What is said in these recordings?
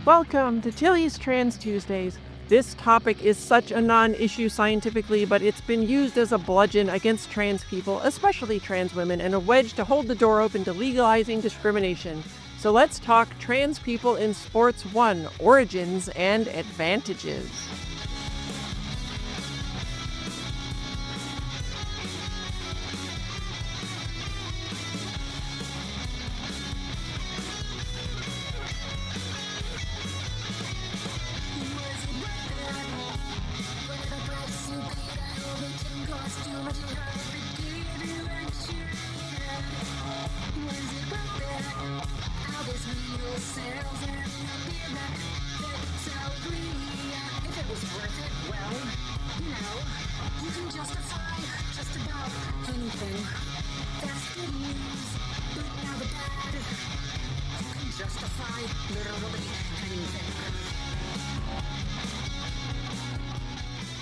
Welcome to Tilly's Trans Tuesdays. This topic is such a non-issue scientifically, but it's been used as a bludgeon against trans people, especially trans women, and a wedge to hold the door open to legalizing discrimination. So let's talk Trans People in Sports 1, Origins and Advantages.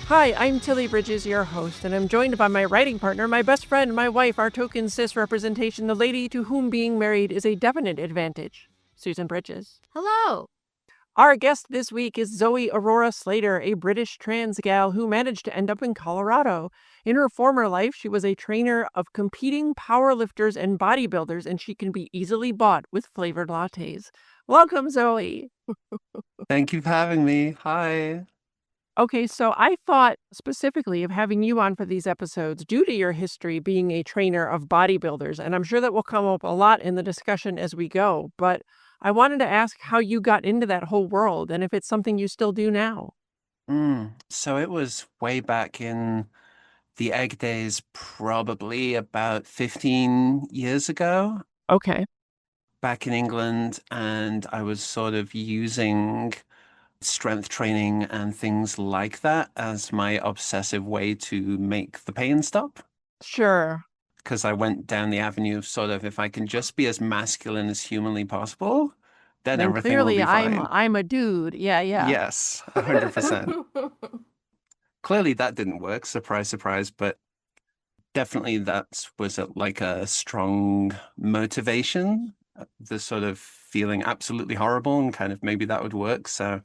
Hi, I'm Tilly Bridges, your host, and I'm joined by my writing partner, my best friend, my wife, our token cis representation, the lady to whom being married is a definite advantage, Susan Bridges. Hello. Our guest this week is Zoe Aurora Slater, a British trans gal who managed to end up in Colorado. In her former life, she was a trainer of competing powerlifters and bodybuilders, and she can be easily bought with flavored lattes. Welcome, Zoe. Thank you for having me. Hi. Okay, so I thought specifically of having you on for these episodes due to your history being a trainer of bodybuilders, and I'm sure that will come up a lot in the discussion as we go, but I wanted to ask how you got into that whole world and if it's something you still do now. So it was way back in the egg days, probably about 15 years ago, Okay. back in England, and I was sort of using strength training and things like that as my obsessive way to make the pain stop. Sure. Because I went down the avenue of sort of, if I can just be as masculine as humanly possible, then Then everything will clearly be fine. I'm a dude. Yeah. Yes, 100%. Clearly that didn't work, surprise, surprise, but definitely that was like a strong motivation, the sort of feeling absolutely horrible and kind of maybe that would work. So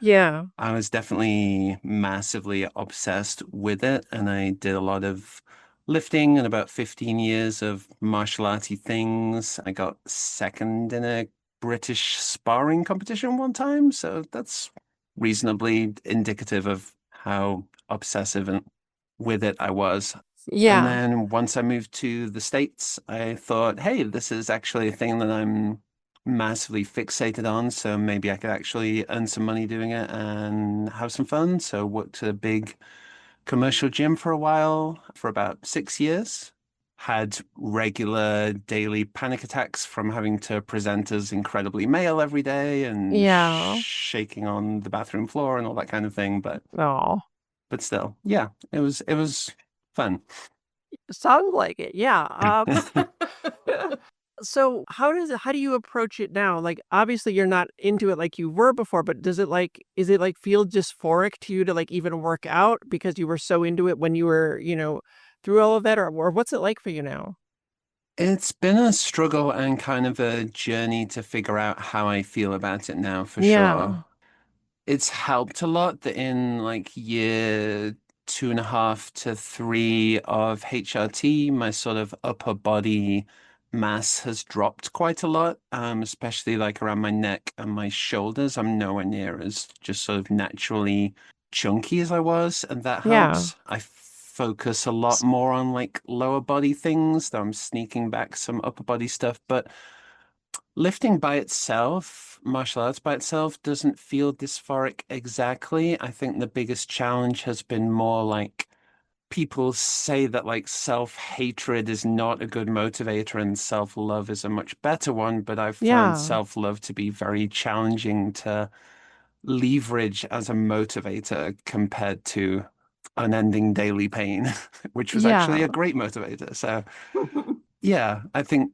Yeah. I was definitely massively obsessed with it, and I did a lot of lifting and about 15 years of martial arty things. I got second in a British sparring competition one time, so that's reasonably indicative of how obsessive and with it I was. And Yeah. then once I moved to the States, I thought, hey, this is actually a thing that I'm massively fixated on, so maybe I could actually earn some money doing it and have some fun. So worked at a big commercial gym for a while, for about 6 years. Had regular daily panic attacks from having to present as incredibly male every day and Yeah. shaking on the bathroom floor and all that kind of thing. But Oh, still, yeah, it was fun. sounds like it. Yeah. So how do you approach it now? Like, obviously you're not into it like you were before, but is it like feel dysphoric to you to like even work out because you were so into it when you were, through all of that, or what's it like for you now? It's been a struggle and kind of a journey to figure out how I feel about it now, for Yeah. sure. It's helped a lot that in like year 2.5 to 3 of HRT, my sort of upper body mass has dropped quite a lot, especially like around my neck and my shoulders. I'm nowhere near as just sort of naturally chunky as I was, and that Yeah. helps. I focus a lot more on like lower body things, though I'm sneaking back some upper body stuff, but lifting by itself, martial arts by itself, doesn't feel dysphoric exactly. I think the biggest challenge has been more like people say that like self-hatred is not a good motivator and self-love is a much better one, but I've found Yeah. self-love to be very challenging to leverage as a motivator compared to unending daily pain, which was actually Yeah. a great motivator. So yeah, I think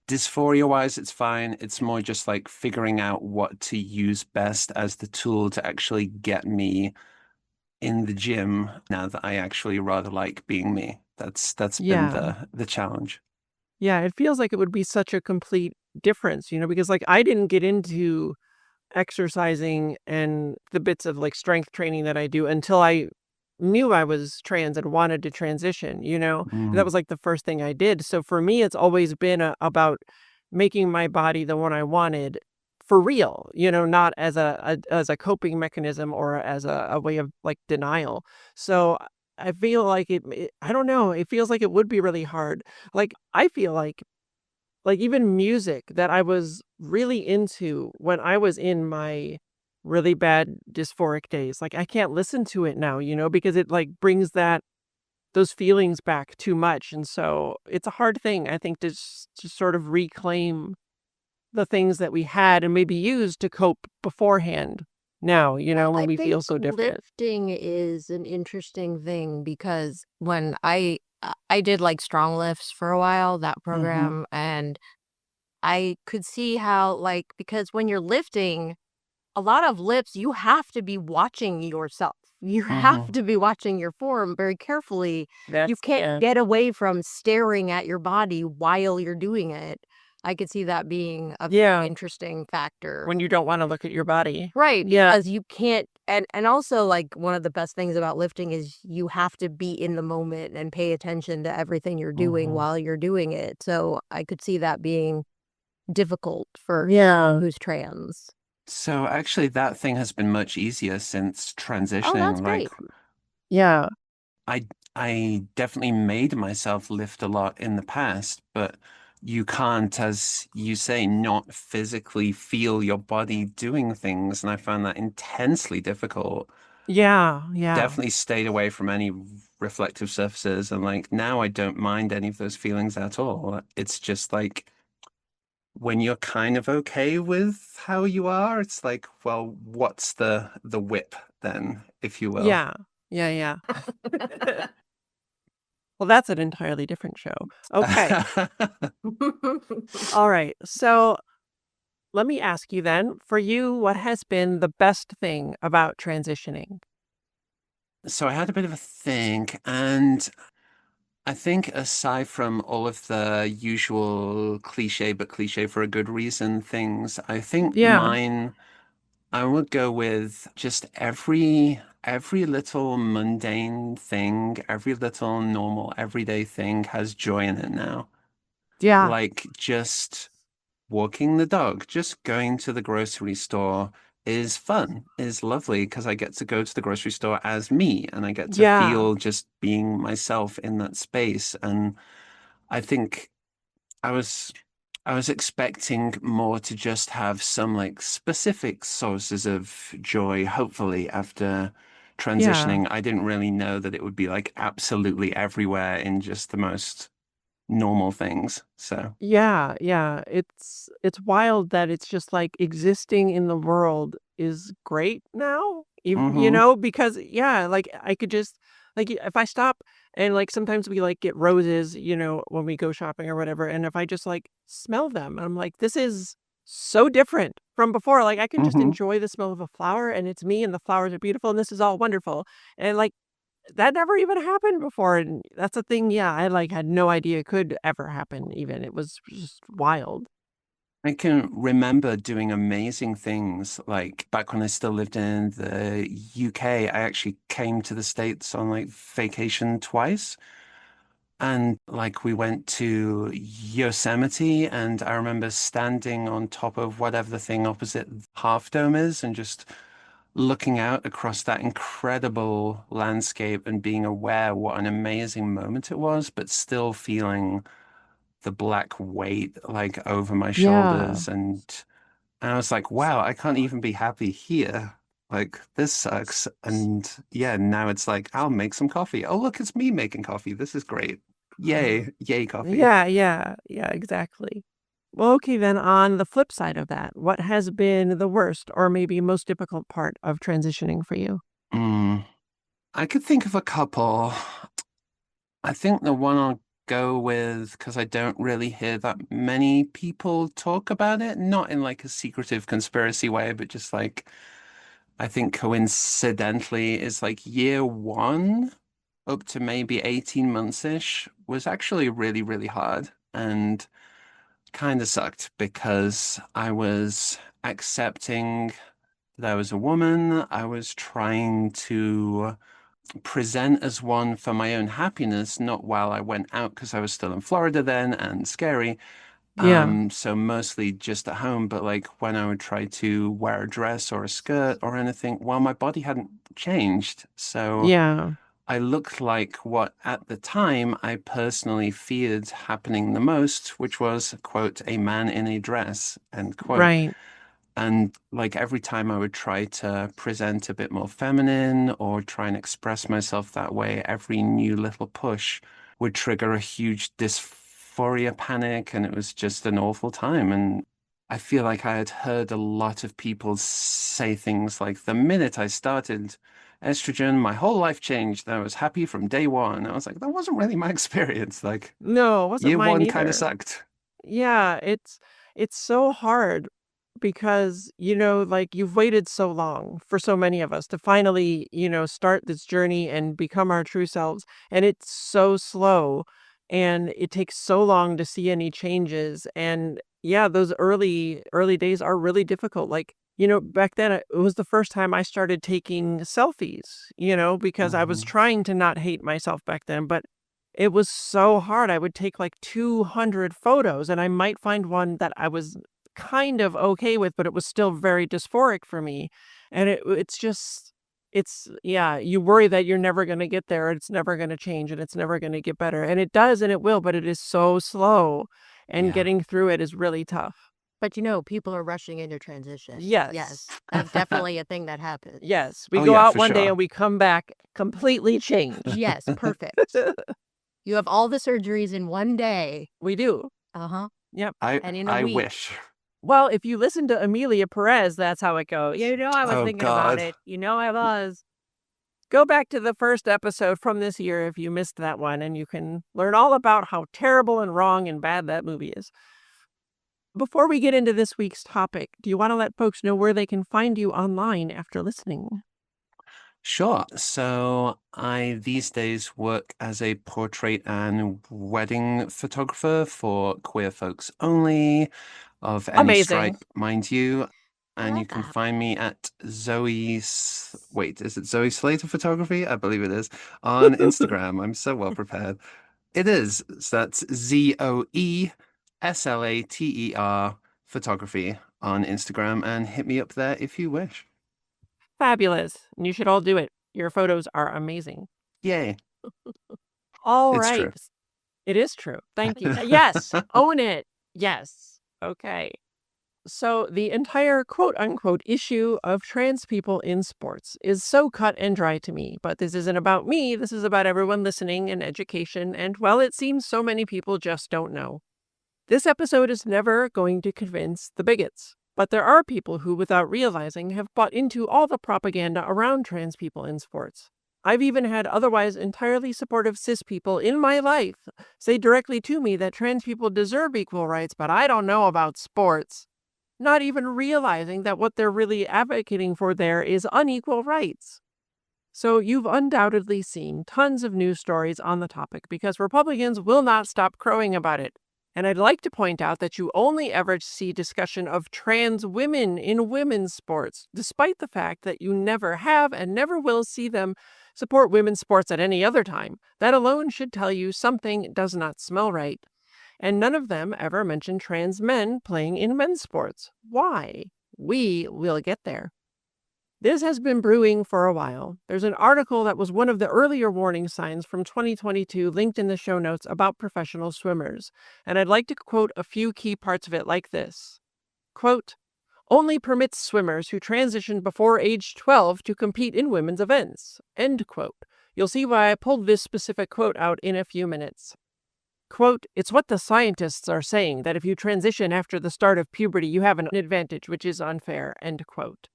dysphoria wise, it's fine. It's more just like figuring out what to use best as the tool to actually get me in the gym now that I actually rather like being me. That's been Yeah. the challenge. Yeah. It feels like it would be such a complete difference, because like I didn't get into exercising and the bits of like strength training that I do until I knew I was trans and wanted to transition, And that Mm. was like the first thing I did. So for me, it's always been about making my body the one I wanted for real, not as as a coping mechanism or as a way of like denial. So I feel like I don't know, it feels like it would be really hard. Like I feel like even music that I was really into when I was in my really bad dysphoric days, like I can't listen to it now, because it like brings those feelings back too much. And so it's a hard thing, I think, to sort of reclaim the things that we had and maybe use to cope beforehand now, Well, when I we think feel so different. lifting is an interesting thing because when I did like strong lifts for a while, that Hmm. program, and I could see how like because when you're lifting a lot of lifts, you have to be watching yourself. You have Hmm. to be watching your form very carefully. You That's can't yeah. get away from staring at your body while you're doing it. I could see that being a Yeah, interesting factor. when you don't want to look at your body. Right, Yeah. because you can't and also, like, one of the best things about lifting is you have to be in the moment and pay attention to everything you're doing Hmm. while you're doing it, so I could see that being difficult for Yeah. who's trans. So actually, that thing has been much easier since Oh, that's transitioning. Like, great. Yeah. I I definitely made myself lift a lot in the past, but you can't, as you say, not physically feel your body doing things, and I found that intensely difficult. Yeah. Yeah. Definitely stayed away from any reflective surfaces, and like now I don't mind any of those feelings at all. It's just like when you're kind of okay with how you are, it's like, well, what's the whip then, if you will? Yeah. Yeah, yeah. Well, that's an entirely different show. Okay. All right. So let me ask you then, for you, what has been the best thing about transitioning? So I had a bit of a think, and I think aside from all of the usual cliche, but cliche for a good reason things, I think Yeah. mine, I would go with just every little mundane thing, every little normal everyday thing has joy in it now. Yeah. Like just walking the dog, just going to the grocery store is fun, is lovely because I get to go to the grocery store as me and I get to Yeah. feel just being myself in that space. And I think I was I was expecting more to just have some like specific sources of joy, hopefully after Yeah. transitioning. I didn't really know that it would be like absolutely everywhere in just the most normal things. So, Yeah, yeah. It's wild that it's just like existing in the world is great now. hmm. Because yeah, like I could just like if I stop and like sometimes we like get roses, when we go shopping or whatever, and if I just like smell them, I'm like, this is so different from before. Like I can just Hmm. enjoy the smell of a flower and it's me and the flowers are beautiful and this is all wonderful. And like that never even happened before, and that's a thing, yeah, I, like, had no idea could ever happen even, it was just wild. I can remember doing amazing things like back when I still lived in the UK. I actually came to the States on like vacation twice. And like we went to Yosemite, and I remember standing on top of whatever the thing opposite Half Dome is and just looking out across that incredible landscape and being aware what an amazing moment it was, but still feeling the black weight like over my Yeah. shoulders. And I was like, wow, I can't even be happy here. Like, this sucks. And yeah, now it's like, I'll make some coffee. Oh, look, it's me making coffee. This is great. Yay, yay, coffee. Yeah, yeah, yeah, exactly. Well, okay, then on the flip side of that, what has been the worst or maybe most difficult part of transitioning for you? Mm, I could think of a couple. I think the one I'll go with, because I don't really hear that many people talk about it, not in like a secretive conspiracy way, but just like, I think coincidentally is like year one up to maybe 18 months-ish was actually really, really hard. And kind of sucked because I was accepting that I was a woman. I was trying to present as one for my own happiness, not while I went out because I was still in Florida then and scary. Yeah. So mostly just at home, but like when I would try to wear a dress or a skirt or anything, well, my body hadn't changed. So Yeah. I looked like what at the time I personally feared happening the most, which was, quote, a man in a dress, end quote. Right. And like every time I would try to present a bit more feminine or try and express myself that way, every new little push would trigger a huge dysphoria panic. And it was just an awful time. And I feel like I had heard a lot of people say things like, the minute I started estrogen, my whole life changed. I was happy from day one. I was like, that wasn't really my experience. Like, No, it wasn't year mine one kind of either. sucked. Yeah, it's so hard because, like you've waited so long for so many of us to finally, start this journey and become our true selves. And it's so slow and it takes so long to see any changes. And yeah, those early days are really difficult. Like, back then it was the first time I started taking selfies, because I was Mhm. trying to not hate myself back then, but it was so hard. I would take like 200 photos and I might find one that I was kind of okay with, but it was still very dysphoric for me. And yeah, you worry that you're never going to get there. It's never going to change and it's never going to get better. And it does and it will, but it is so slow. And Yeah. getting through it is really tough. But people are rushing into transition. Yes. Yes, that's definitely a thing that happens. Yes. We Oh, go yeah, out for one day sure. and we come back completely changed. Yes, perfect. You have all the surgeries in one day. We do. Uh-huh. Yep. And in a I week. wish. Well, if you listen to Emilia Perez, that's how it goes. I was Oh, thinking about God. it. I was. Go back to the first episode from this year if you missed that one, and you can learn all about how terrible and wrong and bad that movie is. Before we get into this week's topic, do you want to let folks know where they can find you online after listening? Sure. So I these days work as a portrait and wedding photographer for queer folks only, of any Amazing. stripe, mind you. I And you love can that. find me at wait, is it Zoe Slater Photography? I believe it is on Instagram. I'm so well prepared. It is. So that's ZoeSlater Photography on Instagram, and hit me up there if you wish. Fabulous. And you should all do it. Your photos are amazing. Yay. All It's right. true. It is true. Thank you. Yes. Own it. Yes. Okay. So the entire quote unquote issue of trans people in sports is so cut and dry to me, but this isn't about me. This is about everyone listening and education. And well, it seems so many people just don't know. This episode is never going to convince the bigots, but there are people who, without realizing, have bought into all the propaganda around trans people in sports. I've even had otherwise entirely supportive cis people in my life say directly to me that trans people deserve equal rights, but I don't know about sports. Not even realizing that what they're really advocating for there is unequal rights. So you've undoubtedly seen tons of news stories on the topic because Republicans will not stop crowing about it. And I'd like to point out that you only ever see discussion of trans women in women's sports, despite the fact that you never have and never will see them support women's sports at any other time. That alone should tell you something does not smell right. And none of them ever mention trans men playing in men's sports. Why? We will get there. This has been brewing for a while. There's an article that was one of the earlier warning signs from 2022 linked in the show notes about professional swimmers, and I'd like to quote a few key parts of it like this. Quote, only permits swimmers who transitioned before age 12 to compete in women's events. End quote. You'll see why I pulled this specific quote out in a few minutes. Quote, it's what the scientists are saying, that if you transition after the start of puberty, you have an advantage, which is unfair, end quote.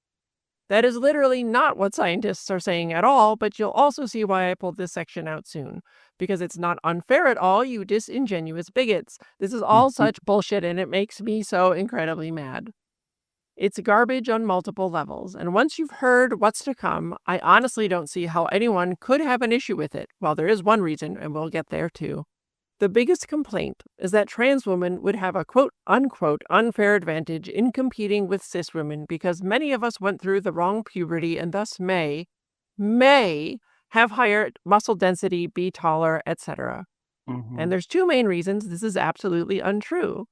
That is literally not what scientists are saying at all, but you'll also see why I pulled this section out soon. Because it's not unfair at all, you disingenuous bigots. This is all such bullshit, and it makes me so incredibly mad. It's garbage on multiple levels, and once you've heard what's to come, I honestly don't see how anyone could have an issue with it. Well, there is one reason, and we'll get there too. The biggest complaint is that trans women would have a quote-unquote unfair advantage in competing with cis women because many of us went through the wrong puberty and thus may have higher muscle density, be taller, etc. And there's two main reasons this is absolutely untrue.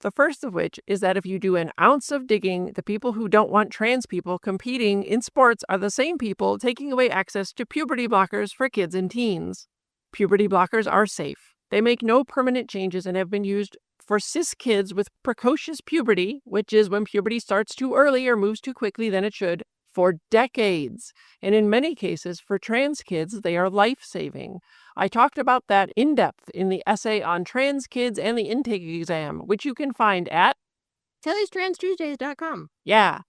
The first of which is that if you do an ounce of digging, the people who don't want trans people competing in sports are the same people taking away access to puberty blockers for kids and teens. Puberty blockers are safe. They make no permanent changes and have been used for cis kids with precocious puberty, which is when puberty starts too early or moves too quickly than it should, for decades. And in many cases, for trans kids, they are life-saving. I talked about that in depth in the essay on trans kids and the intake exam, which you can find at TellysTransTuesdays.com. Yeah.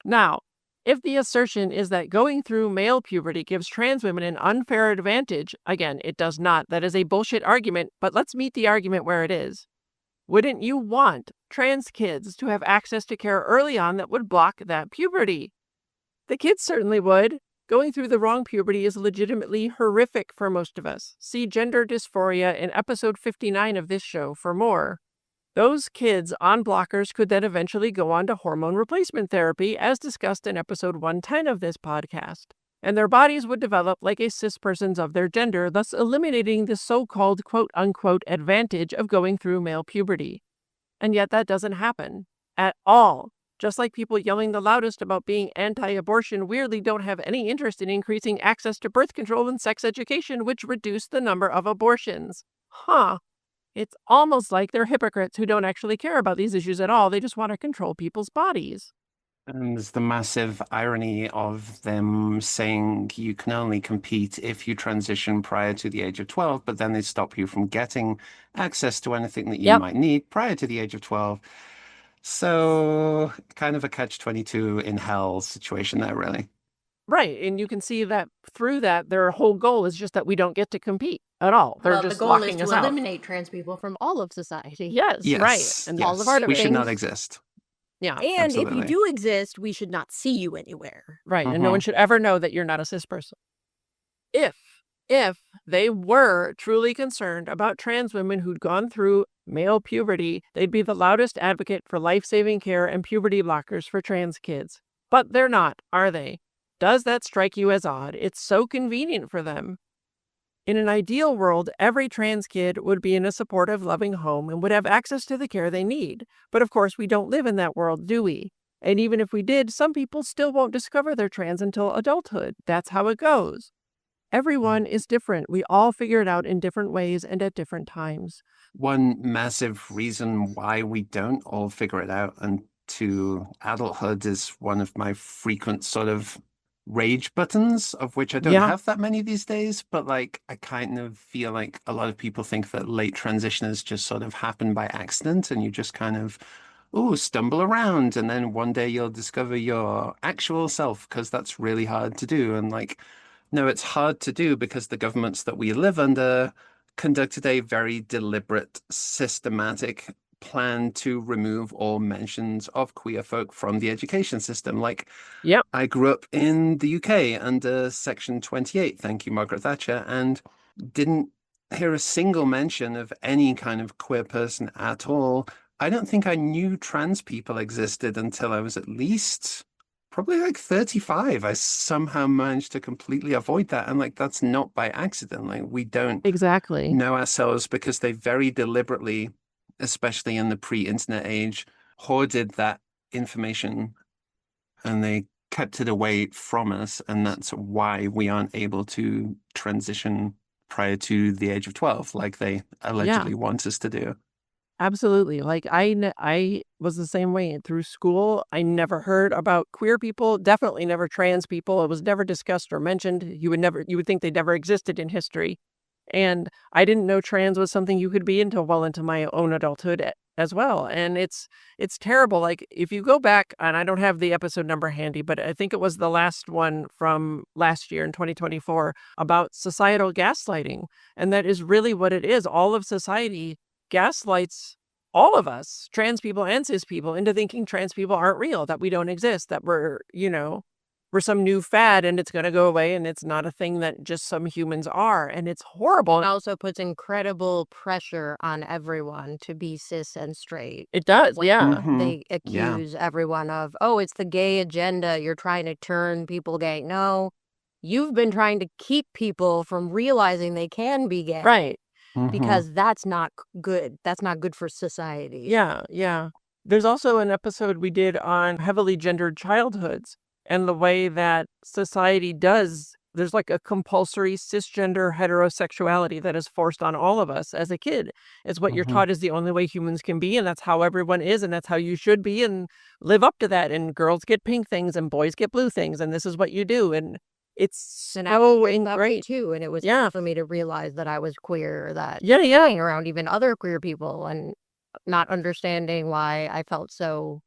Now, if the assertion is that going through male puberty gives trans women an unfair advantage, again, it does not. That is a bullshit argument, but let's meet the argument where it is. Wouldn't you want trans kids to have access to care early on that would block that puberty? The kids certainly would. Going through the wrong puberty is legitimately horrific for most of us. See Gender Dysphoria in episode 59 of this show for more. Those kids on blockers could then eventually go on to hormone replacement therapy, as discussed in episode 110 of this podcast. And their bodies would develop like a cis person's of their gender, thus eliminating the so-called quote-unquote advantage of going through male puberty. And yet that doesn't happen. At all. Just like people yelling the loudest about being anti-abortion weirdly don't have any interest in increasing access to birth control and sex education, which reduce the number of abortions. It's almost like they're hypocrites who don't actually care about these issues at all. They just want to control people's bodies. And there's the massive irony of them saying you can only compete if you transition prior to the age of 12, but then they stop you from getting access to anything that you might need prior to the age of 12. So kind of a catch-22 in hell situation there, really. Right, and you can see that through that, their whole goal is just that we don't get to compete at all. They're just the goal locking is us to out. eliminate trans people from all of society. Yes, right. And all of our we should not things. exist. Yeah, And if Absolutely. you do exist, we should not see you anywhere. right. And no one should ever know that you're not a cis person. If they were truly concerned about trans women who'd gone through male puberty, they'd be the loudest advocate for life-saving care and puberty blockers for trans kids. But they're not, are they? Does that strike you as odd? It's so convenient for them. In an ideal world, every trans kid would be in a supportive, loving home and would have access to the care they need. But of course, we don't live in that world, do we? And even if we did, some people still won't discover they're trans until adulthood. That's how it goes. Everyone is different. We all figure it out in different ways and at different times. One massive reason why we don't all figure it out into adulthood is one of my frequent sort of rage buttons, of which I don't have that many these days, but like I kind of feel like a lot of people think that late transitioners just sort of happen by accident and you just kind of stumble around and then one day you'll discover your actual self, because that's really hard to do. And like, no, it's hard to do because the governments that we live under conducted a very deliberate, systematic plan to remove all mentions of queer folk from the education system. Like, I grew up in the UK under Section 28, thank you, Margaret Thatcher, and didn't hear a single mention of any kind of queer person at all. I don't think I knew trans people existed until I was at least probably like 35. I somehow managed to completely avoid that. And like, that's not by accident. Like, we don't know ourselves because they very deliberately, especially in the pre-internet age, hoarded that information and they kept it away from us. And that's why we aren't able to transition prior to the age of 12, like they allegedly want us to do. Absolutely. Like I was the same way through school. I never heard about queer people, definitely never trans people. It was never discussed or mentioned. You would think they never existed in history. And I didn't know trans was something you could be until well into my own adulthood as well. And it's terrible. Like if you go back, and I don't have the episode number handy, but I think it was the last one from last year in 2024 about societal gaslighting. And that is really what it is. All of society gaslights all of us, trans people and cis people, into thinking trans people aren't real, that we don't exist, that we're, we're some new fad and it's going to go away, and it's not a thing that just some humans are, and it's horrible. It also puts incredible pressure on everyone to be cis and straight. It does, yeah. They accuse everyone of, oh, it's the gay agenda. You're trying to turn people gay. No, you've been trying to keep people from realizing they can be gay. Right. Because that's not good. That's not good for society. Yeah, yeah. There's also an episode we did on heavily gendered childhoods and the way that society does. There's like a compulsory cisgender heterosexuality that is forced on all of us as a kid. It's what you're taught is the only way humans can be, and that's how everyone is, and that's how you should be, and live up to that. And girls get pink things and boys get blue things, and this is what you do. And it's so ingrained too. And it was for me to realize that I was queer, that hanging around even other queer people and not understanding why I felt so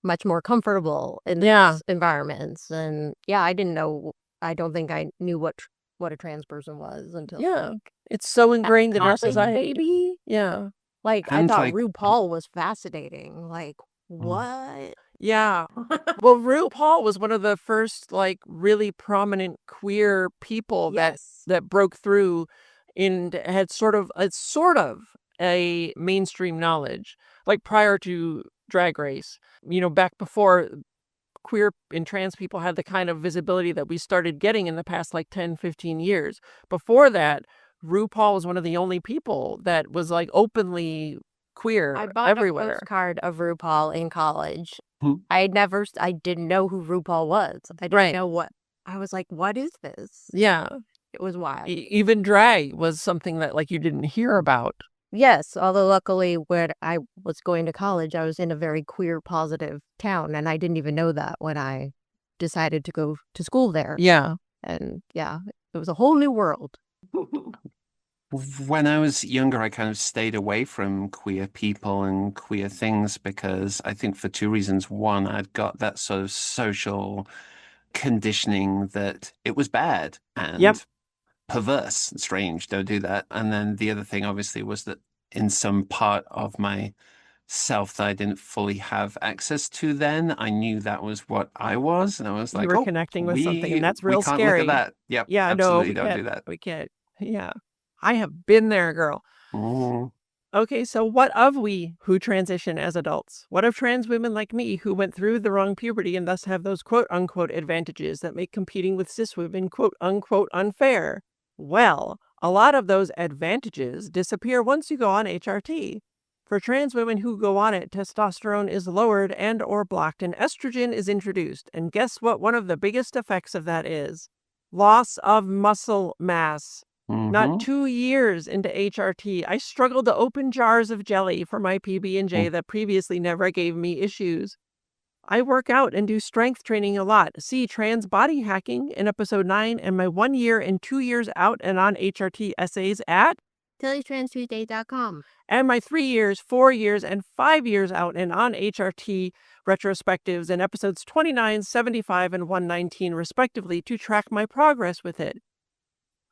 much more comfortable in these environments. And I didn't know. I don't think I knew what a trans person was until it's so ingrained in our society. Baby. Yeah. Like, I thought RuPaul was fascinating. Like, what? Yeah. Well, RuPaul was one of the first like really prominent queer people that broke through and had sort of a mainstream knowledge, like prior to Drag Race. Back before queer and trans people had the kind of visibility that we started getting in the past like 10, 15 years. Before that, RuPaul was one of the only people that was like openly queer I bought everywhere. a postcard of RuPaul in college. I didn't know who RuPaul was. I didn't know what. I was like, what is this? Yeah. It was wild. Even drag was something that like you didn't hear about. Yes, although luckily when I was going to college, I was in a very queer positive town, and I didn't even know that when I decided to go to school there. Yeah. And it was a whole new world. When I was younger, I kind of stayed away from queer people and queer things because I think for two reasons. One, I'd got that sort of social conditioning that it was bad and perverse and strange. Don't do that. And then the other thing, obviously, was that in some part of my self that I didn't fully have access to then, I knew that was what I was. And I was like, you were connecting with something, and that's real we can't scary. Look at that. Yep. Yeah, absolutely no, don't do that. We can't. Yeah. I have been there, girl. Mm. Okay, so what of we who transition as adults? What of trans women like me who went through the wrong puberty and thus have those quote-unquote advantages that make competing with cis women quote-unquote unfair? Well, a lot of those advantages disappear once you go on HRT. For trans women who go on it, testosterone is lowered and or blocked and estrogen is introduced. And guess what one of the biggest effects of that is? Loss of muscle mass. Not 2 years into HRT, I struggled to open jars of jelly for my PB&J that previously never gave me issues. I work out and do strength training a lot. See Trans Body Hacking in episode 9 and my 1 year and 2 years out and on HRT essays at TillyTransTuesday.com. And my 3 years, 4 years, and 5 years out and on HRT retrospectives in episodes 29, 75, and 119 respectively to track my progress with it.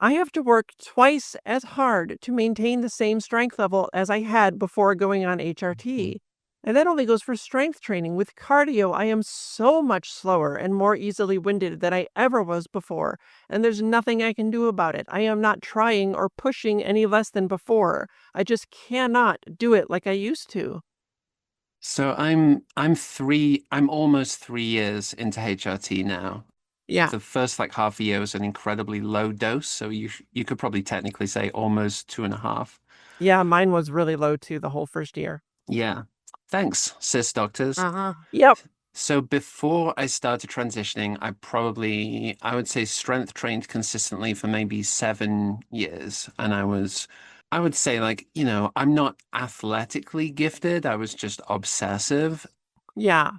I have to work twice as hard to maintain the same strength level as I had before going on HRT. And that only goes for strength training. With cardio, I am so much slower and more easily winded than I ever was before. And there's nothing I can do about it. I am not trying or pushing any less than before. I just cannot do it like I used to. So I'm almost 3 years into HRT now. Yeah. The first like half a year was an incredibly low dose, so you could probably technically say almost 2.5. Yeah, mine was really low too the whole first year. Yeah. Thanks, cis doctors. Yep. So before I started transitioning, I would say strength trained consistently for maybe 7 years. And I would say like, I'm not athletically gifted. I was just obsessive. Yeah.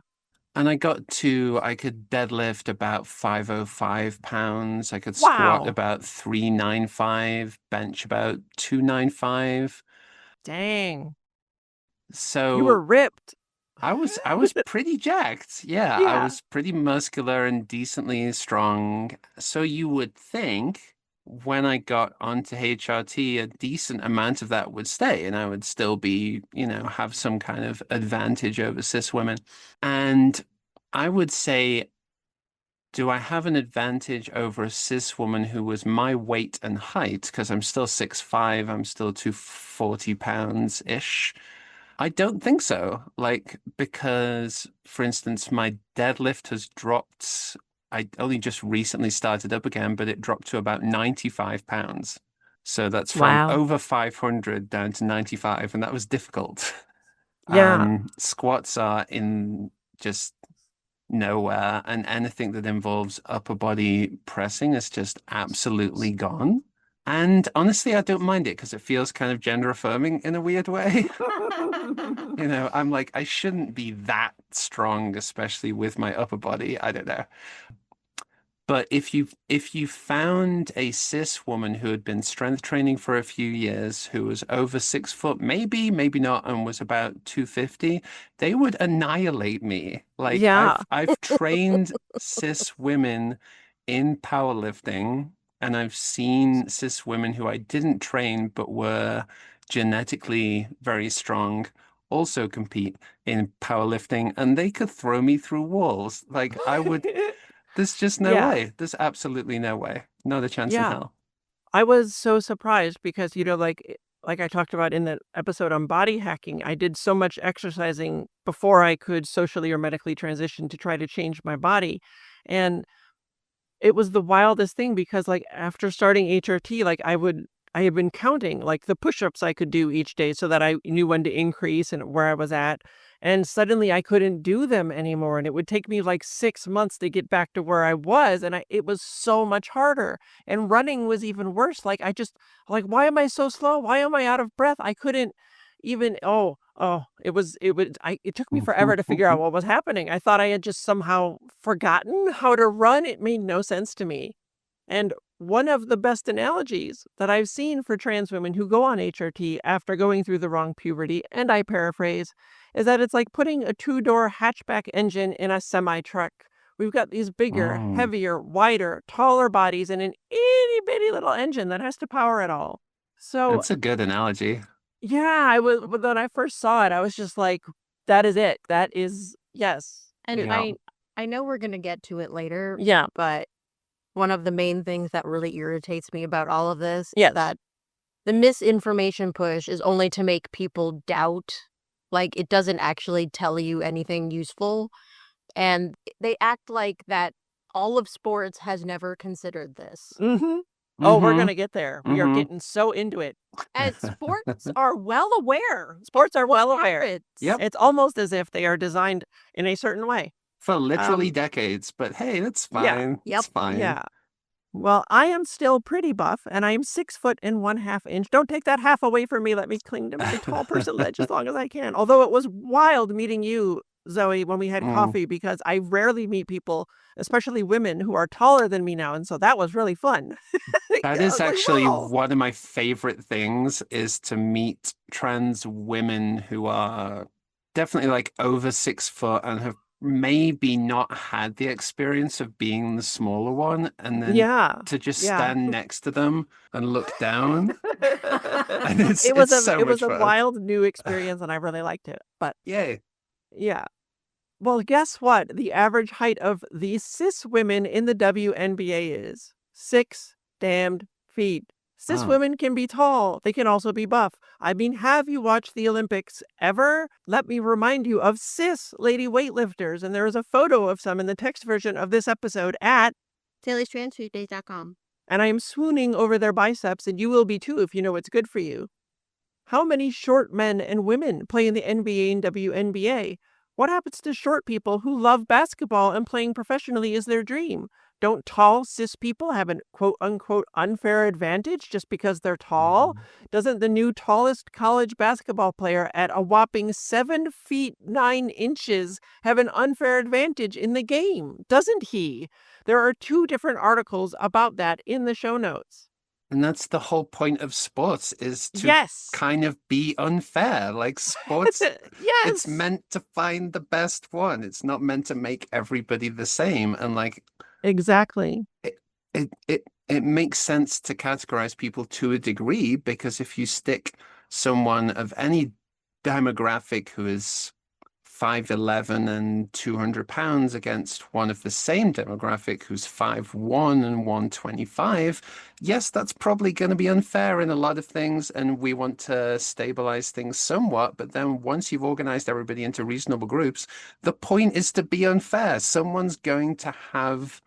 And I could deadlift about 505 pounds. I could squat about 395, bench about 295. Dang. So you were ripped. I was pretty jacked. Yeah, I was pretty muscular and decently strong. So you would think when I got onto HRT, a decent amount of that would stay and I would still be, have some kind of advantage over cis women. And I would say do I have an advantage over a cis woman who was my weight and height? Because I'm still 6'5", I'm still 240 pounds-ish. I don't think so. Like, because, for instance, my deadlift has dropped. I only just recently started up again, but it dropped to about 95 pounds. So that's from Wow. over 500 down to 95, and that was difficult. Yeah. Squats are in just nowhere, and anything that involves upper body pressing is just absolutely gone. And honestly, I don't mind it because it feels kind of gender affirming in a weird way. You know, I'm like, I shouldn't be that strong, especially with my upper body. I don't know. But if you found a cis woman who had been strength training for a few years, who was over 6 foot, maybe not, and was about 250, they would annihilate me. Like Yeah. I've trained cis women in powerlifting, and I've seen cis women who I didn't train but were genetically very strong also compete in powerlifting, and they could throw me through walls. Like I would. There's just no Yeah. way. There's absolutely no way. Not a chance in Yeah. hell. I was so surprised because, like I talked about in the episode on body hacking, I did so much exercising before I could socially or medically transition to try to change my body. And it was the wildest thing because, like, after starting HRT, like, I had been counting, like, the push-ups I could do each day so that I knew when to increase and where I was at, and suddenly I couldn't do them anymore, and it would take me, like, 6 months to get back to where I was, and it was so much harder, and running was even worse, like, "Why am I so slow? Why am I out of breath?" I couldn't even it took me forever to figure out what was happening. I thought I had just somehow forgotten how to run. It made no sense to me. And one of the best analogies that I've seen for trans women who go on HRT after going through the wrong puberty, and I paraphrase, is that it's like putting a two-door hatchback engine in a semi-truck. We've got these bigger, Mm, heavier, wider, taller bodies and an itty-bitty little engine that has to power it all. So that's a good analogy. yeah, when I first saw it, I was just like, "That is it. That is yes." And Yeah. I know we're gonna get to it later, Yeah. but one of the main things that really irritates me about all of this is Yes. that the misinformation push is only to make people doubt. Like, it doesn't actually tell you anything useful. And they act like that all of sports has never considered this. Mhm. Oh, we're Mm-hmm. gonna get there. We are Mm-hmm. getting so into it. And sports are well aware. Sports are well aware. Happens. Yep. It's almost as if they are designed in a certain way. For literally Um, decades, but hey, that's yeah, fine. Yep. It's fine. yeah. Well, I am still pretty buff, and I am 6 foot and 1/2 inch. Don't take that half away from me. Let me cling to my tall person ledge as long as I can. Although it was wild meeting you, Zoe, when we had Mm. coffee, because I rarely meet people, especially women, who are taller than me now, and so that was really fun. That I is was like, actually "Whoa." one of my favorite things is to meet trans women who are definitely like over 6 foot and have maybe not had the experience of being the smaller one, and then Yeah, to just yeah. stand next to them and look down, and it's It was it's a so it was much a fun. wild new experience, and I really liked it, but Yay. yeah. Well, guess what? The average height of the cis women in the WNBA is 6 damned feet. Cis Oh, women can be tall. They can also be buff. I mean, have you watched the Olympics ever? Let me remind you of cis lady weightlifters, and there is a photo of some in the text version of this episode at, DailyStrandTuesdays.com. and I am swooning over their biceps, and you will be too if you know what's good for you. How many short men and women play in the NBA and WNBA? What happens to short people who love basketball and playing professionally is their dream? Don't tall cis people have an quote unquote unfair advantage just because they're tall? Doesn't the new tallest college basketball player at a whopping 7 feet 9 inches have an unfair advantage in the game? Doesn't he? There are 2 different articles about that in the show notes. and that's the whole point of sports is to Yes. kind of be unfair. Like sports, it's Yes. meant to find the best one. It's not meant to make everybody the same. And like Exactly. it makes sense to categorize people to a degree because if you stick someone of any demographic who is 5'11" and 200 pounds against one of the same demographic who's 5'1" and 125, yes, that's probably going to be unfair in a lot of things, and we want to stabilize things somewhat. But then once you've organized everybody into reasonable groups, the point is to be unfair. Someone's going to have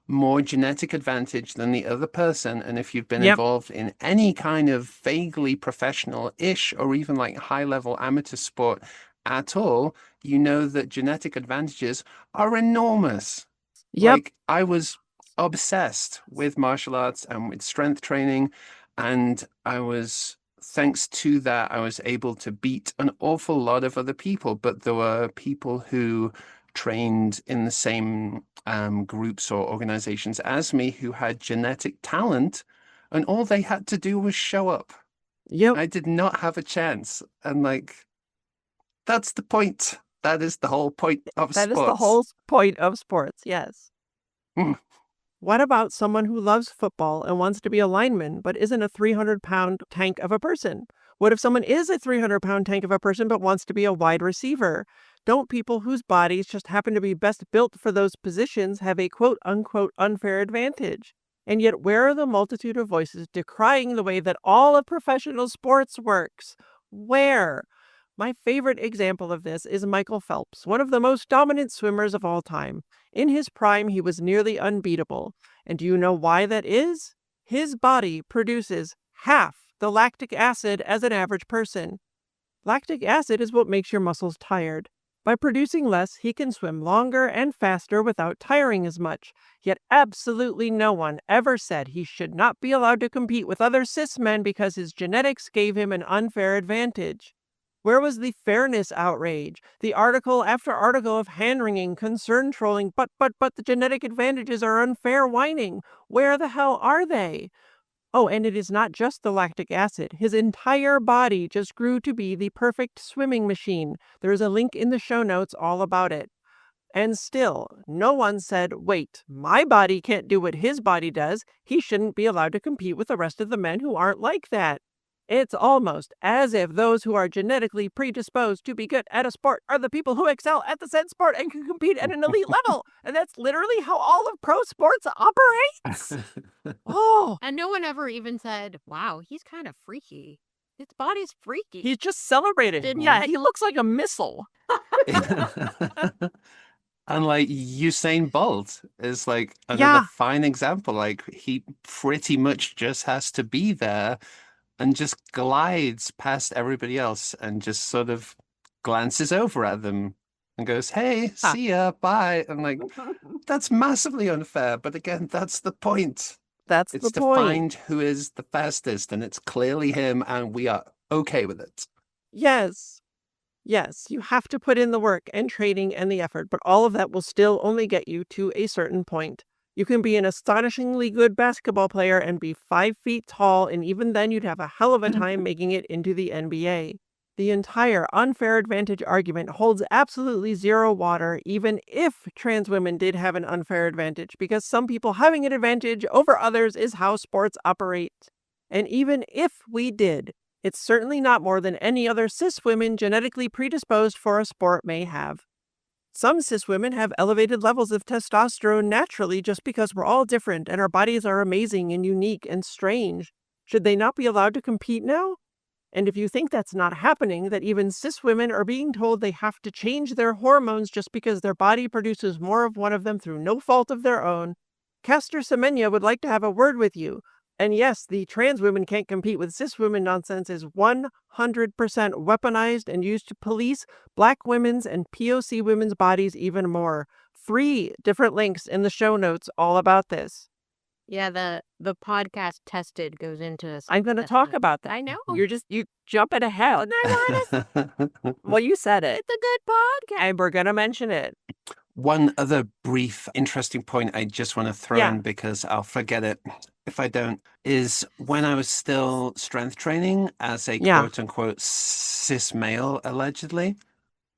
more genetic advantage than the other person. And if you've been involved in any kind of vaguely professional-ish or even like high-level amateur sport at all, you know that genetic advantages are enormous. Like, I was obsessed with martial arts and with strength training, and thanks to that, I was able to beat an awful lot of other people. But there were people who trained in the same groups or organizations as me who had genetic talent, and all they had to do was show up. I did not have a chance. And like, that's the point. That is the whole point of sports. That is the whole point of sports, yes. What about someone who loves football and wants to be a lineman but isn't a 300-pound tank of a person? What if someone is a 300-pound tank of a person but wants to be a wide receiver? Don't people whose bodies just happen to be best built for those positions have a quote-unquote unfair advantage? And yet where are the multitude of voices decrying the way that all of professional sports works? Where? My favorite example of this is Michael Phelps, one of the most dominant swimmers of all time. In his prime, he was nearly unbeatable. And do you know why that is? His body produces half the lactic acid as an average person. Lactic acid is what makes your muscles tired. By producing less, he can swim longer and faster without tiring as much. Yet absolutely no one ever said he should not be allowed to compete with other cis men because his genetics gave him an unfair advantage. Where was the fairness outrage? The article after article of hand-wringing, concern trolling, but the genetic advantages are unfair whining. Where the hell are they? Oh, and it is not just the lactic acid. His entire body just grew to be the perfect swimming machine. There is a link in the show notes all about it. And still, no one said, wait, my body can't do what his body does. He shouldn't be allowed to compete with the rest of the men who aren't like that. It's almost as if those who are genetically predisposed to be good at a sport are the people who excel at the said sport and can compete at an elite level. And that's literally how all of pro sports operates. And no one ever even said, wow, he's kind of freaky. His body's freaky. He's just celebrated. He looks like a missile. And like Usain Bolt is like another fine example. Like, he pretty much just has to be there and just glides past everybody else and just sort of glances over at them and goes, hey, see ya, bye. And like, that's massively unfair. But again, that's the point. It's to find who is the fastest, and it's clearly him, and we are okay with it. Yes, you have to put in the work and training and the effort, but all of that will still only get you to a certain point. You can be an astonishingly good basketball player and be 5 feet tall, and even then you'd have a hell of a time making it into the NBA. The entire unfair advantage argument holds absolutely zero water, even if trans women did have an unfair advantage, because some people having an advantage over others is how sports operate. And even if we did, it's certainly not more than any other cis women genetically predisposed for a sport may have. Some cis women have elevated levels of testosterone naturally just because we're all different and our bodies are amazing and unique and strange. Should they not be allowed to compete now? And if you think that's not happening, that even cis women are being told they have to change their hormones just because their body produces more of one of them through no fault of their own, Castor Semenya would like to have a word with you. And yes, the trans women can't compete with cis women nonsense is 100% weaponized and used to police Black women's and POC women's bodies even more. 3 different links in the show notes all about this. Yeah, the podcast Tested goes into. I'm going to talk about that. I know. You jumping ahead. Well, you said it. It's a good podcast. And we're going to mention it. One other brief, interesting point I just want to throw in, because I'll forget it if I don't, is when I was still strength training as a quote-unquote cis male, allegedly.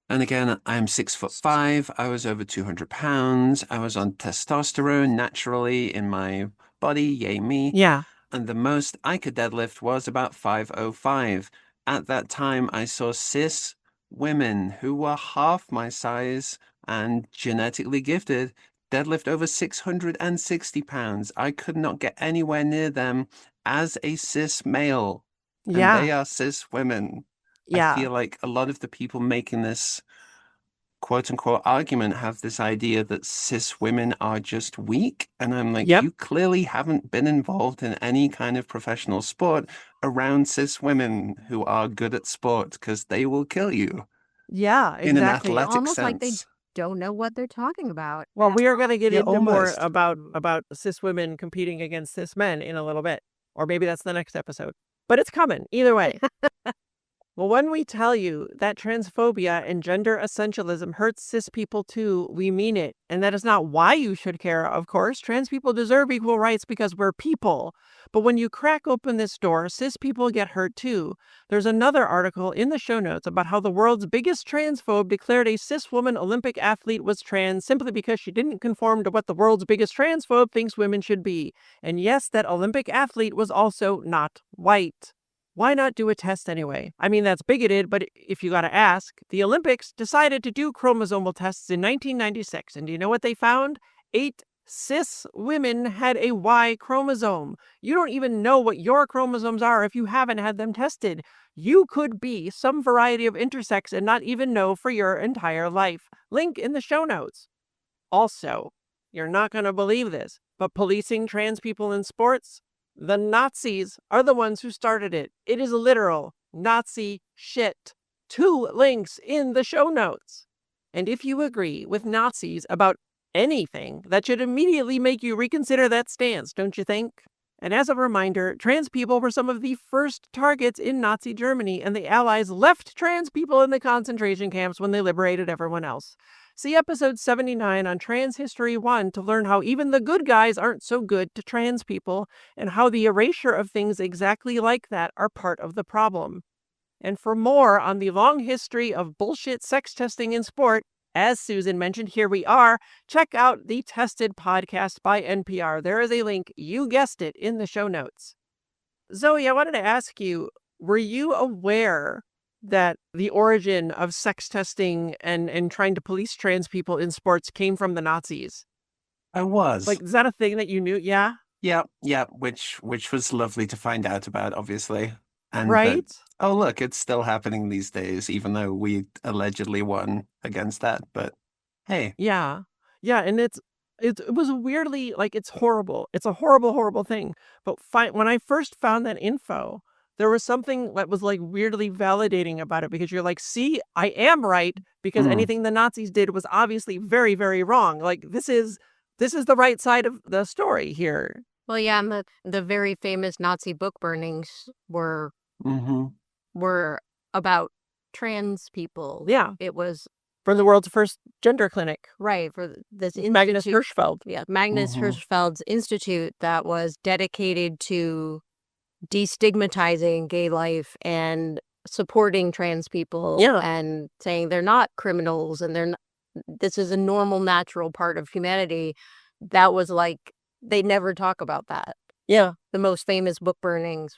And again, I'm 6'5". I was over 200 pounds. I was on testosterone naturally in my body. Yay me. Yeah. And the most I could deadlift was about 505. At that time, I saw cis women who were half my size and genetically gifted deadlift over 660 pounds. I could not get anywhere near them as a cis male. And they are cis women. I feel like a lot of the people making this quote unquote argument have this idea that cis women are just weak. And I'm like, you clearly haven't been involved in any kind of professional sport around cis women who are good at sport, because they will kill you. Yeah, In an exactly. athletic Almost sense. like they don't know what they're talking about. Well, we are going to get into more almost. about cis women competing against cis men in a little bit. Or maybe that's the next episode. But it's coming, either way. Well, when we tell you that transphobia and gender essentialism hurts cis people too, we mean it. And that is not why you should care, of course. Trans people deserve equal rights because we're people. But when you crack open this door, cis people get hurt too. There's another article in the show notes about how the world's biggest transphobe declared a cis woman Olympic athlete was trans simply because she didn't conform to what the world's biggest transphobe thinks women should be. And yes, that Olympic athlete was also not white. Why not do a test anyway? I mean, that's bigoted, but if you gotta ask, the Olympics decided to do chromosomal tests in 1996, and do you know what they found? 8 cis women had a Y chromosome. You don't even know what your chromosomes are if you haven't had them tested. You could be some variety of intersex and not even know for your entire life. Link in the show notes. Also, you're not gonna believe this, but policing trans people in sports? The Nazis are the ones who started it. It is literal Nazi shit. 2 links in the show notes. And if you agree with Nazis about anything, that should immediately make you reconsider that stance, don't you think? And as a reminder, trans people were some of the first targets in Nazi Germany, and the Allies left trans people in the concentration camps when they liberated everyone else. See episode 79 on Trans History 1 to learn how even the good guys aren't so good to trans people, and how the erasure of things exactly like that are part of the problem. And for more on the long history of bullshit sex testing in sport, as Susan mentioned, here we are, check out the Tested podcast by NPR. There is a link, you guessed it, in the show notes. Zoe, I wanted to ask you, were you aware that the origin of sex testing and trying to police trans people in sports came from the Nazis? I was. Like, is that a thing that you knew? Yeah? Yeah, which was lovely to find out about, obviously. And right? Oh, look, it's still happening these days, even though we allegedly won against that. But hey. Yeah. Yeah, and it was weirdly, like, it's horrible. It's a horrible, horrible thing. But when I first found that info, there was something that was like weirdly validating about it, because you're like, see, I am right, because anything the Nazis did was obviously very, very wrong. Like, this is the right side of the story here. Well, yeah, and the very famous Nazi book burnings were about trans people. Yeah. It was from the world's first gender clinic. Right, for this institute. Magnus Hirschfeld. Yeah, Magnus Hirschfeld's institute that was dedicated to destigmatizing gay life and supporting trans people, and saying they're not criminals and this is a normal, natural part of humanity. That was like, they never talk about that. Yeah. The most famous book burnings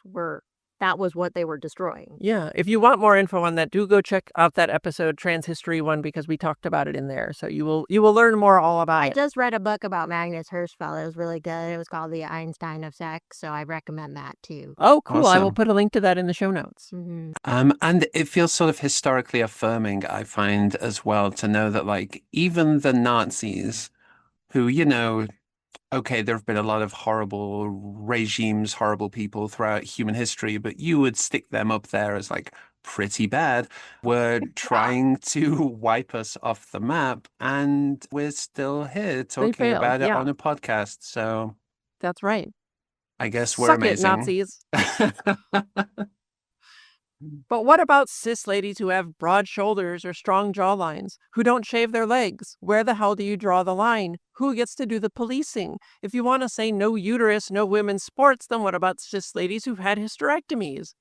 that was what they were destroying. Yeah. If you want more info on that, do go check out that episode, Trans History 1, because we talked about it in there. So you will learn more all about it. I just read a book about Magnus Hirschfeld. It was really good. It was called The Einstein of Sex. So I recommend that too. Oh, cool. Awesome. I will put a link to that in the show notes. And it feels sort of historically affirming, I find, as well, to know that, like, even the Nazis, who, okay, there have been a lot of horrible regimes, horrible people throughout human history, but you would stick them up there as like pretty bad. We're trying to wipe us off the map, and we're still here talking about it on a podcast. So that's right. I guess we're amazing. Suck it, Nazis. But what about cis ladies who have broad shoulders or strong jawlines, who don't shave their legs? Where the hell do you draw the line? Who gets to do the policing? If you want to say no uterus, no women's sports, then what about cis ladies who've had hysterectomies?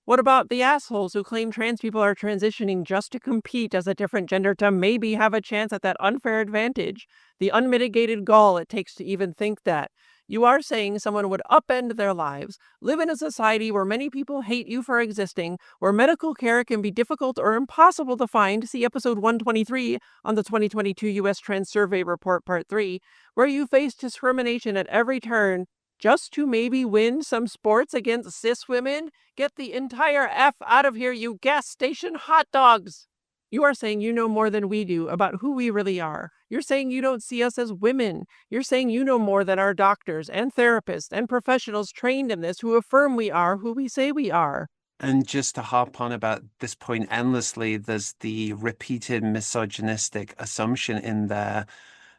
What about the assholes who claim trans people are transitioning just to compete as a different gender to maybe have a chance at that unfair advantage? The unmitigated gall it takes to even think that. You are saying someone would upend their lives, live in a society where many people hate you for existing, where medical care can be difficult or impossible to find, see episode 123 on the 2022 U.S. Trans Survey Report Part 3, where you face discrimination at every turn just to maybe win some sports against cis women? Get the entire F out of here, you gas station hot dogs! You are saying you know more than we do about who we really are. You're saying you don't see us as women. You're saying you know more than our doctors and therapists and professionals trained in this who affirm we are who we say we are. And just to harp on about this point endlessly, there's the repeated misogynistic assumption in there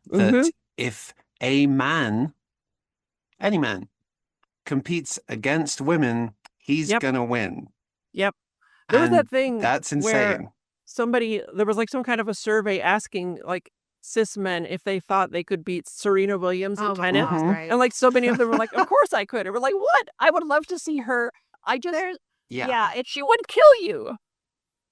that if a man, any man, competes against women, he's gonna win. Yep. There was that thing that's insane. Where there was like some kind of a survey asking like cis men if they thought they could beat Serena Williams in tennis. Right. And like so many of them were like, of course I could. And we're like, what? I would love to see her. She would kill you.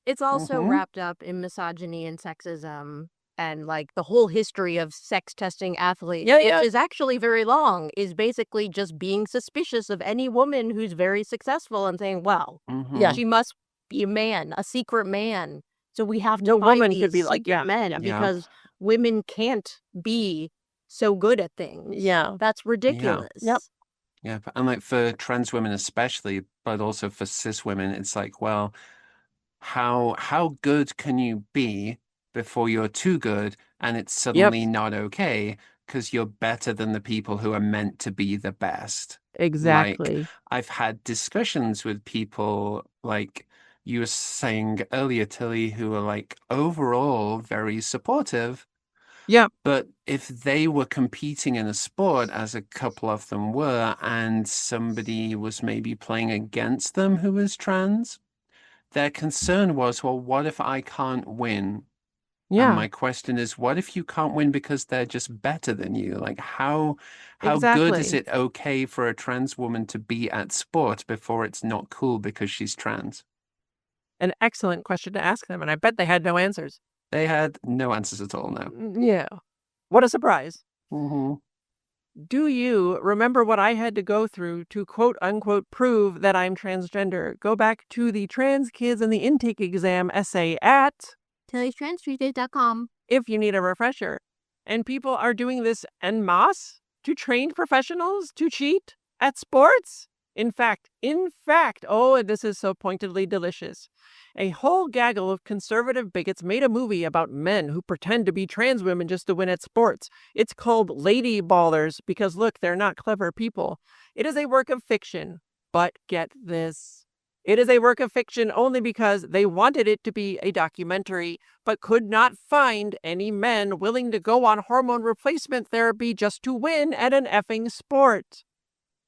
It's also wrapped up in misogyny and sexism and like the whole history of sex testing athletes, which is actually very long, is basically just being suspicious of any woman who's very successful and saying, well, she must be a man, a secret man. So we have to find woman these could be like men because women can't be so good at things. Yeah. That's ridiculous. Yep. Yeah, and like for trans women especially, but also for cis women, it's like, well, how good can you be before you're too good and it's suddenly not okay because you're better than the people who are meant to be the best? Exactly. Like, I've had discussions with people like you were saying earlier, Tilly, who are like overall very supportive. Yeah. But if they were competing in a sport, as a couple of them were, and somebody was maybe playing against them who was trans, their concern was, well, what if I can't win? Yeah. And my question is, what if you can't win because they're just better than you? Like, how good is it okay for a trans woman to be at sport before it's not cool because she's trans? An excellent question to ask them, and I bet they had no answers. They had no answers at all, no. Yeah. What a surprise. Mm-hmm. Do you remember what I had to go through to quote-unquote prove that I'm transgender? Go back to the Trans Kids and the Intake Exam essay at Tilly'sTransTuesdays.com if you need a refresher. And people are doing this en masse to trained professionals to cheat at sports? In fact, oh, this is so pointedly delicious. A whole gaggle of conservative bigots made a movie about men who pretend to be trans women just to win at sports. It's called Lady Ballers because, look, they're not clever people. It is a work of fiction. But get this. It is a work of fiction only because they wanted it to be a documentary, but could not find any men willing to go on hormone replacement therapy just to win at an effing sport.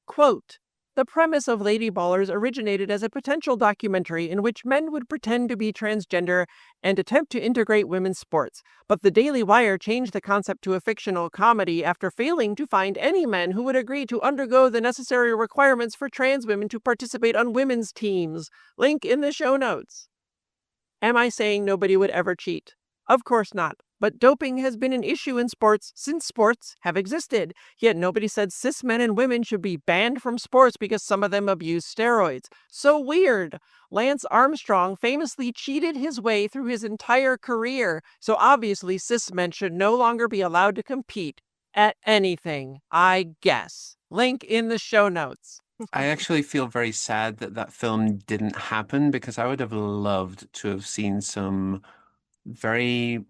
Quote, the premise of Lady Ballers originated as a potential documentary in which men would pretend to be transgender and attempt to integrate women's sports, but the Daily Wire changed the concept to a fictional comedy after failing to find any men who would agree to undergo the necessary requirements for trans women to participate on women's teams. Link in the show notes. Am I saying nobody would ever cheat? Of course not. But doping has been an issue in sports since sports have existed. Yet nobody said cis men and women should be banned from sports because some of them abuse steroids. So weird. Lance Armstrong famously cheated his way through his entire career. So obviously cis men should no longer be allowed to compete at anything, I guess. Link in the show notes. I actually feel very sad that that film didn't happen because I would have loved to have seen some very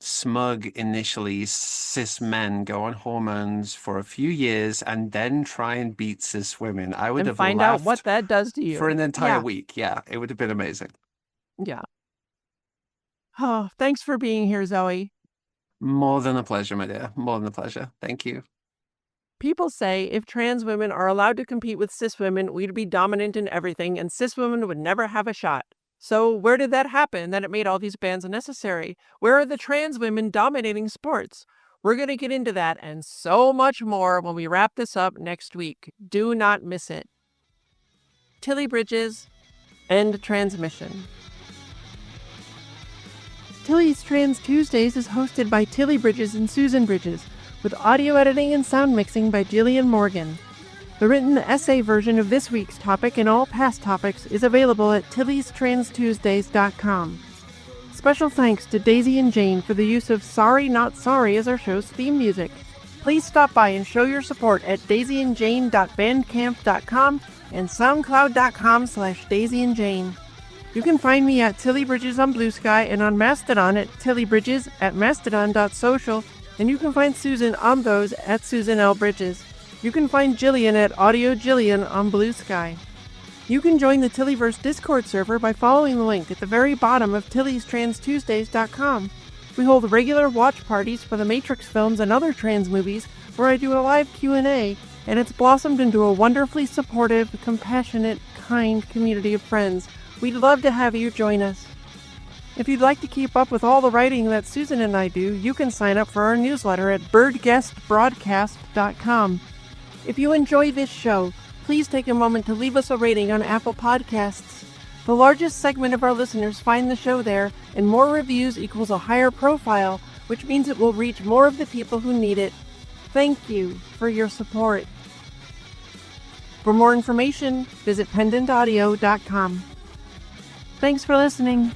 smug initially cis men go on hormones for a few years and then try and beat cis women. I would and have find out what that does to you for an entire week. Yeah, it would have been amazing. Yeah. Oh, thanks for being here, Zoe. More than a pleasure, my dear. More than a pleasure. Thank you. People say if trans women are allowed to compete with cis women, we'd be dominant in everything and cis women would never have a shot. So where did that happen that it made all these bans necessary? Where are the trans women dominating sports? We're going to get into that and so much more when we wrap this up next week. Do not miss it. Tilly Bridges, end transmission. Tilly's Trans Tuesdays is hosted by Tilly Bridges and Susan Bridges. with audio editing and sound mixing by Jillian Morgan. The written essay version of this week's topic and all past topics is available at Tilly'sTransTuesdays.com. Special thanks to Daisy and Jane for the use of Sorry Not Sorry as our show's theme music. Please stop by and show your support at daisyandjane.bandcamp.com and soundcloud.com/daisyandjane. You can find me at Tilly Bridges on Blue Sky and on Mastodon at tillybridges at mastodon.social, and you can find Susan on those at Susan L. Bridges. You can find Jillian at Audio Jillian on Blue Sky. You can join the Tillyverse Discord server by following the link at the very bottom of Tilly'sTransTuesdays.com. We hold regular watch parties for the Matrix films and other trans movies where I do a live Q&A, and it's blossomed into a wonderfully supportive, compassionate, kind community of friends. We'd love to have you join us. If you'd like to keep up with all the writing that Susan and I do, you can sign up for our newsletter at birdguestbroadcast.com. If you enjoy this show, please take a moment to leave us a rating on Apple Podcasts. The largest segment of our listeners find the show there, and more reviews equals a higher profile, which means it will reach more of the people who need it. Thank you for your support. For more information, visit pendantaudio.com. Thanks for listening.